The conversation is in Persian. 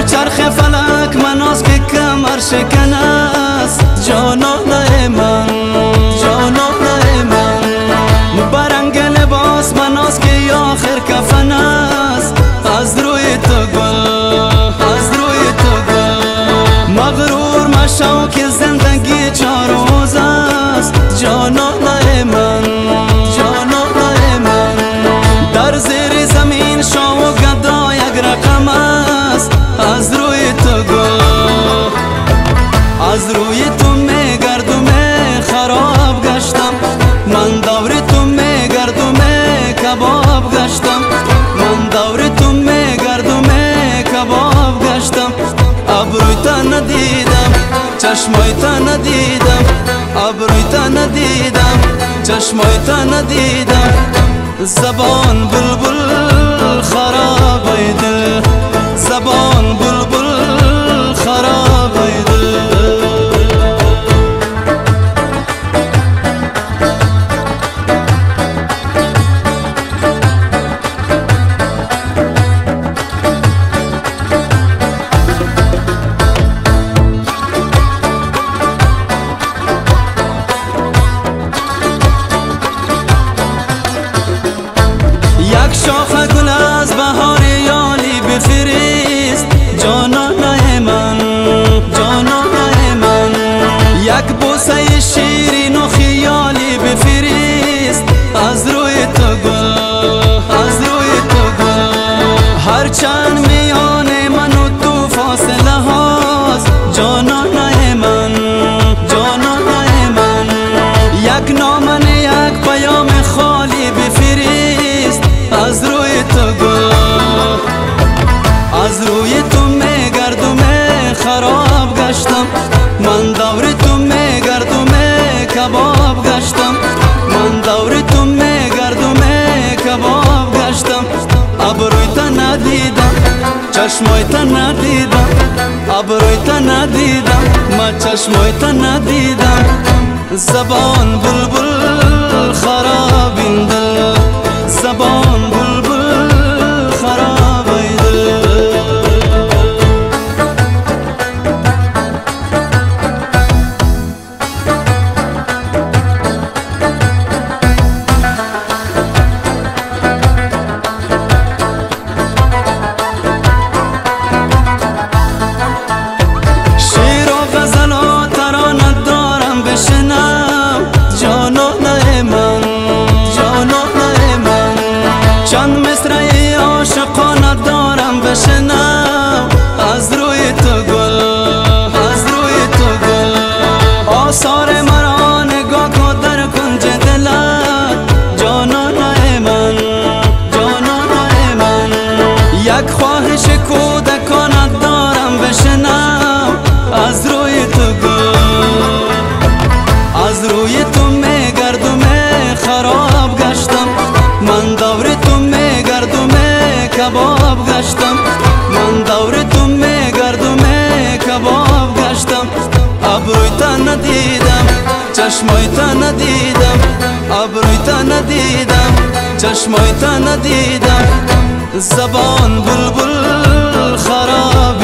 چرخ فلک مناس که کمر شکن است جانانه من، جانانه من. برنگ لباس مناس که آخر کفن است از روی تو گل، از روی تو گل. مغرور مشو که زندگی 4 روز است جانانه من، جانانه من. در زیر زمین شو و گدا یک رقم است از روی تو گل، از روی تو میگردم خراب گشتم من. دور تو میگردم کباب گشتم من. دور تو میگردم کباب گشتم. ابروی تا ندیدم، چشمای تا ندیدم. ابروی تا ندیدم، چشمای تا ندیدم. زبان بلبل خراب دل، زبان بلبل خراب دل. یک شاخه گل از بهار یالی بفرست جانانه من، جانانه من. یک بوسه شیرین و خیالی بفرست از روی تو گل، از روی تو گل. هرچند میان من و تو فاصله هاست جانانه من، جانانه من. یک نامه یک پیام خالی بفرست از روی تو گل، از روی تو میگردم خراب گشتم من. دور تو میگردم کباب گشتم من. دور تو میگردم کباب گشتم. ابروی تا ندیدم، چشمای تا ندیدم. ابروی تا ندیدم، من چشمای تا ندیدم. زبان بلبل خراب دل، زبان بلبل خراب دل. شعر و غزل و ترانه دارم بشنم جانانه من، جانانه من. چند مصرع عاشقانه دارم بشنم از روی تو گل، از روی تو گل. آثار مرا نگاه کن در کنج دلت جانانه من، جانانه من. یک خواهش کودکانه دارم بشنم از روی تو گل، از روی تو میگردم خراب گشتم من. دور تو میگردم کباب گشتم من. دور تو میگردم کباب گشتم. ابروی تا ندیدم، چشمای تا ندیدم. ابروی تا ندیدم، چشمای تا ندیدم. زبان بلبل خراب